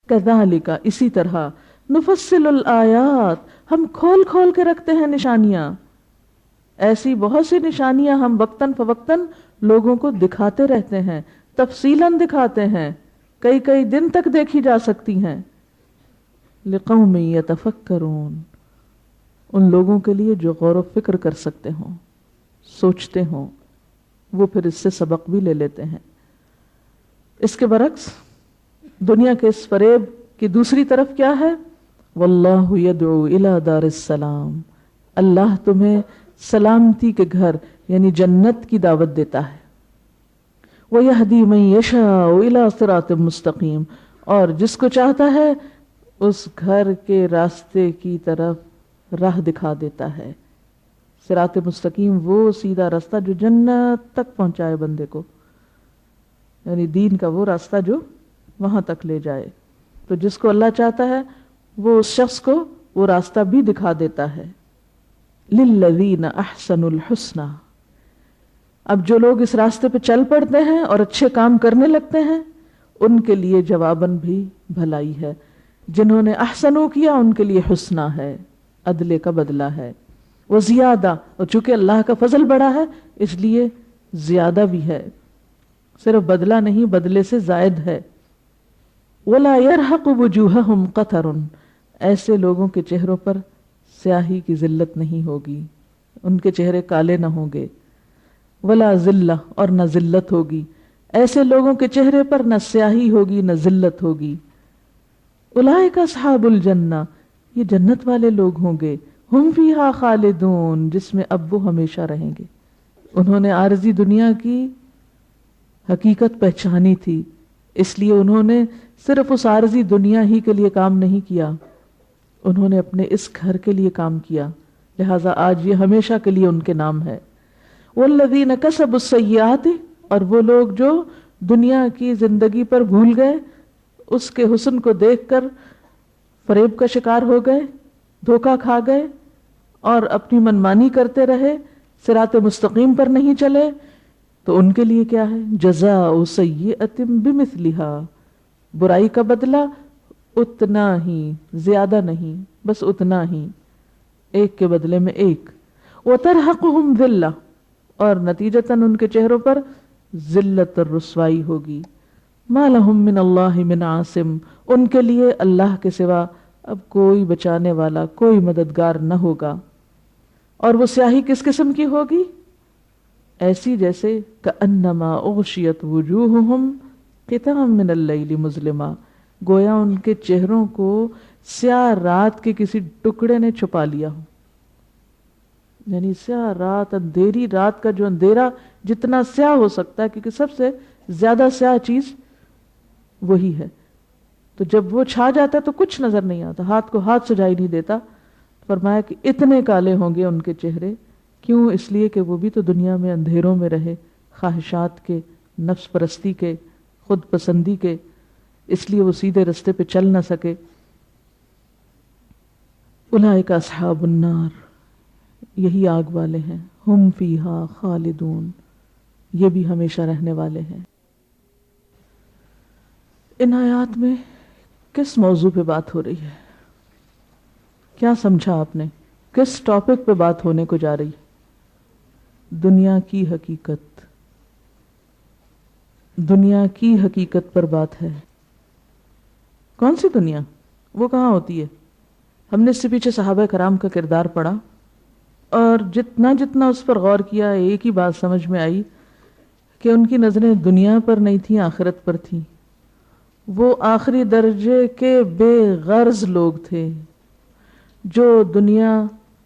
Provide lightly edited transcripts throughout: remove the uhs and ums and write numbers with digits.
کذالک اسی طرح نفصل الآیات ہم کھول کھول کے رکھتے ہیں نشانیاں، ایسی بہت سی نشانیاں ہم وقتاً فوقتاً لوگوں کو دکھاتے رہتے ہیں، تفصیلاً دکھاتے ہیں، کئی کئی دن تک دیکھی جا سکتی ہیں، لقوم یتفکرون، ان لوگوں کے لیے جو غور و فکر کر سکتے ہوں، سوچتے ہوں، وہ پھر اس سے سبق بھی لے لیتے ہیں۔ اس کے برعکس دنیا کے اس فریب کی دوسری طرف کیا ہے؟ واللہ یدعو الی دار السلام، اللہ تمہیں سلامتی کے گھر یعنی جنت کی دعوت دیتا ہے۔ وَيَهْدِي مَن يَشَاءُ إِلَىٰ صِرَاطٍ مُسْتَقِيمٍ، اور جس کو چاہتا ہے اس گھر کے راستے کی طرف راہ دکھا دیتا ہے۔ صراط مستقیم وہ سیدھا راستہ جو جنت تک پہنچائے بندے کو، یعنی دین کا وہ راستہ جو وہاں تک لے جائے۔ تو جس کو اللہ چاہتا ہے وہ اس شخص کو وہ راستہ بھی دکھا دیتا ہے۔ للذین احسنوا الحسنى، اب جو لوگ اس راستے پہ چل پڑتے ہیں اور اچھے کام کرنے لگتے ہیں ان کے لیے جواباً بھی بھلائی ہے، جنہوں نے احسنو کیا ان کے لیے حسنہ ہے، عدلے کا بدلہ ہے، وہ زیادہ، اور چونکہ اللہ کا فضل بڑا ہے اس لیے زیادہ بھی ہے، صرف بدلہ نہیں بدلے سے زائد ہے۔ وَلَا يَرْحَقُ وُجُوهَهُمْ قَتَرٌ، ایسے لوگوں کے چہروں پر سیاہی کی ذلت نہیں ہوگی، ان کے چہرے کالے نہ ہوں گے۔ وَلَا ذِلَّةٌ، اور نہ ذلت ہوگی، ایسے لوگوں کے چہرے پر نہ سیاہی ہوگی نہ ذلت ہوگی۔ اولئک اصحاب الجنہ، یہ جنت والے لوگ ہوں گے، ہم فیہا خالدون، جس میں اب وہ ہمیشہ رہیں گے۔ انہوں نے عارضی دنیا کی حقیقت پہچانی تھی، اس لیے انہوں نے صرف اس عارضی دنیا ہی کے لیے کام نہیں کیا، انہوں نے اپنے اس گھر کے لیے کام کیا، لہٰذا آج یہ ہمیشہ کے لیے ان کے نام ہے۔ والذین کسبوا السیئات، اور وہ لوگ جو دنیا کی زندگی پر بھول گئے، اس کے حسن کو دیکھ کر فریب کا شکار ہو گئے، دھوکہ کھا گئے اور اپنی منمانی کرتے رہے، صراط مستقیم پر نہیں چلے، تو ان کے لیے کیا ہے؟ جزاء سیئۃ بمثلھا، برائی کا بدلہ اتنا ہی، زیادہ نہیں، بس اتنا ہی، ایک کے بدلے میں ایک۔ وترہقہم ذلہ، اور نتیجتاً ان کے چہروں پر ذلت اور رسوائی ہوگی۔ ما لہم من اللہ من عاصم، ان کے لیے اللہ کے سوا اب کوئی بچانے والا، کوئی مددگار نہ ہوگا۔ اور وہ سیاہی کس قسم کی ہوگی؟ ایسی جیسے کأنما اغشیت وجوہہم قطعا من اللیل مظلما، گویا ان کے چہروں کو سیاہ رات کے کسی ٹکڑے نے چھپا لیا ہو، یعنی سیاہ رات، اندھیری رات کا جو اندھیرا جتنا سیاہ ہو سکتا ہے، کیونکہ سب سے زیادہ سیاہ چیز وہی ہے، تو جب وہ چھا جاتا ہے تو کچھ نظر نہیں آتا، ہاتھ کو ہاتھ سجائی نہیں دیتا۔ فرمایا کہ اتنے کالے ہوں گے ان کے چہرے، کیوں؟ اس لیے کہ وہ بھی تو دنیا میں اندھیروں میں رہے، خواہشات کے، نفس پرستی کے، خود پسندی کے، اس لیے وہ سیدھے رستے پہ چل نہ سکے۔ اولئک اصحاب النار، یہی آگ والے ہیں، ہم فیہا خالدون، یہ بھی ہمیشہ رہنے والے ہیں۔ ان آیات میں کس موضوع پہ بات ہو رہی ہے؟ کیا سمجھا آپ نے؟ کس ٹاپک پہ بات ہونے کو جا رہی ہے؟ دنیا کی حقیقت، دنیا کی حقیقت پر بات ہے۔ کون سی دنیا؟ وہ کہاں ہوتی ہے؟ ہم نے اس سے پیچھے صحابہ کرام کا کردار پڑھا، اور جتنا جتنا اس پر غور کیا ایک ہی بات سمجھ میں آئی کہ ان کی نظریں دنیا پر نہیں تھیں، آخرت پر تھیں۔ وہ آخری درجے کے بے غرض لوگ تھے جو دنیا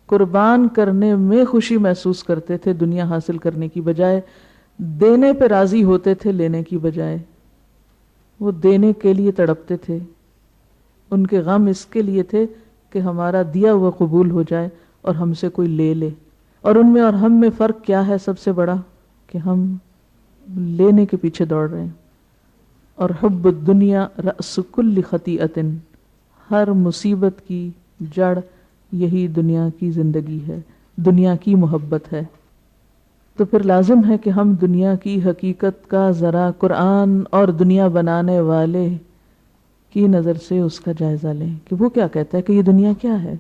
قربان کرنے میں خوشی محسوس کرتے تھے، دنیا حاصل کرنے کی بجائے دینے پہ راضی ہوتے تھے، لینے کی بجائے وہ دینے کے لیے تڑپتے تھے۔ ان کے غم اس کے لیے تھے کہ ہمارا دیا ہوا قبول ہو جائے اور ہم سے کوئی لے لے۔ اور ان میں اور ہم میں فرق کیا ہے سب سے بڑا؟ کہ ہم لینے کے پیچھے دوڑ رہے ہیں۔ اور حب الدنیا رأس کل خطیئۃ، ہر مصیبت کی جڑ یہی دنیا کی زندگی ہے، دنیا کی محبت ہے۔ تو پھر لازم ہے کہ ہم دنیا کی حقیقت کا ذرا قرآن اور دنیا بنانے والے کی نظر سے اس کا جائزہ لیں کہ وہ کیا کہتا ہے کہ یہ دنیا کیا ہے.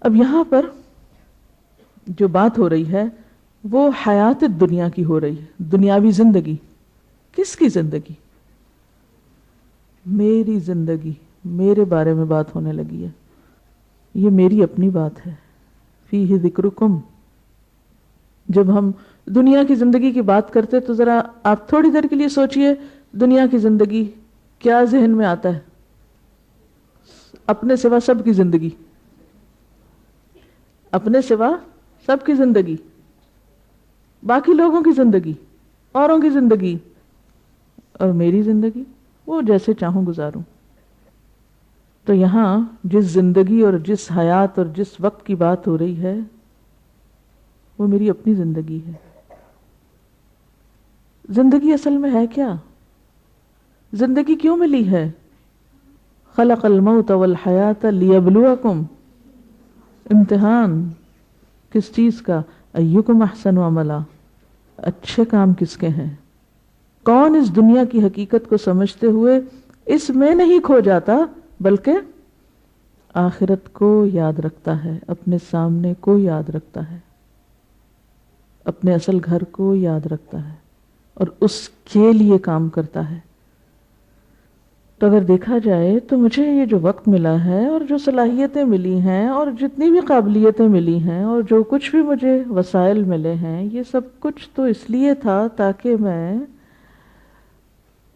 اب یہاں پر جو بات ہو رہی ہے وہ حیات دنیا کی ہو رہی ہے، دنیاوی زندگی. کس کی زندگی؟ میری زندگی، میرے بارے میں بات ہونے لگی ہے. یہ میری اپنی بات ہے. فیہ ذکرکم. جب ہم دنیا کی زندگی کی بات کرتے تو ذرا آپ تھوڑی دیر کے لیے سوچئے، دنیا کی زندگی کیا ذہن میں آتا ہے؟ اپنے سوا سب کی زندگی، اپنے سوا سب کی زندگی، باقی لوگوں کی زندگی، اوروں کی زندگی، اور میری زندگی وہ جیسے چاہوں گزاروں. تو یہاں جس زندگی اور جس حیات اور جس وقت کی بات ہو رہی ہے وہ میری اپنی زندگی ہے. زندگی اصل میں ہے کیا؟ زندگی کیوں ملی ہے؟ خلق الموت والحیات لیبلوکم. امتحان کس چیز کا؟ ایکم احسن عملا. اچھے کام کس کے ہیں؟ کون اس دنیا کی حقیقت کو سمجھتے ہوئے اس میں نہیں کھو جاتا بلکہ آخرت کو یاد رکھتا ہے، اپنے سامنے کو یاد رکھتا ہے، اپنے اصل گھر کو یاد رکھتا ہے اور اس کے لیے کام کرتا ہے. تو اگر دیکھا جائے تو مجھے یہ جو وقت ملا ہے اور جو صلاحیتیں ملی ہیں اور جتنی بھی قابلیتیں ملی ہیں اور جو کچھ بھی مجھے وسائل ملے ہیں، یہ سب کچھ تو اس لیے تھا تاکہ میں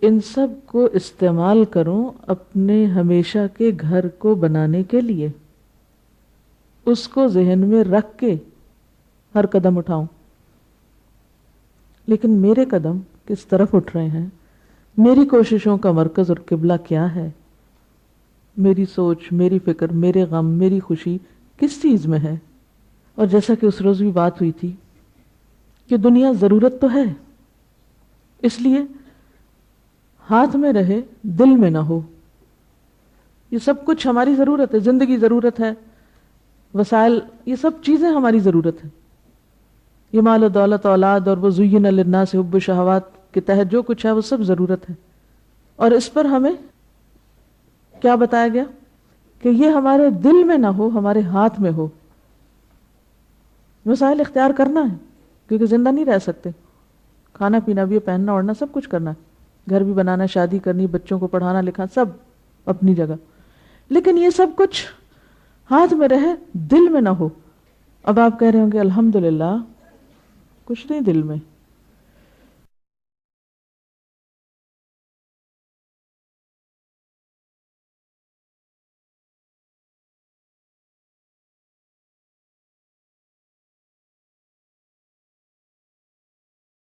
ان سب کو استعمال کروں اپنے ہمیشہ کے گھر کو بنانے کے لیے. اس کو ذہن میں رکھ کے ہر قدم اٹھاؤں. لیکن میرے قدم کس طرف اٹھ رہے ہیں؟ میری کوششوں کا مرکز اور قبلہ کیا ہے؟ میری سوچ، میری فکر، میرے غم، میری خوشی کس چیز میں ہے؟ اور جیسا کہ اس روز بھی بات ہوئی تھی کہ دنیا ضرورت تو ہے، اس لیے ہاتھ میں رہے دل میں نہ ہو. یہ سب کچھ ہماری ضرورت ہے، زندگی ضرورت ہے، وسائل، یہ سب چیزیں ہماری ضرورت ہے. یہ مال و دولت، اولاد اور وہ زین للناس حب الشہوات کے تحت جو کچھ ہے وہ سب ضرورت ہے. اور اس پر ہمیں کیا بتایا گیا کہ یہ ہمارے دل میں نہ ہو، ہمارے ہاتھ میں ہو. وسائل اختیار کرنا ہے کیونکہ زندہ نہیں رہ سکتے. کھانا پینا بھی، پہننا اوڑھنا سب کچھ کرنا ہے، گھر بھی بنانا، شادی کرنی، بچوں کو پڑھانا لکھانا، سب اپنی جگہ. لیکن یہ سب کچھ ہاتھ میں رہے دل میں نہ ہو. اب آپ کہہ رہے ہوں گے الحمدللہ کچھ نہیں دل میں.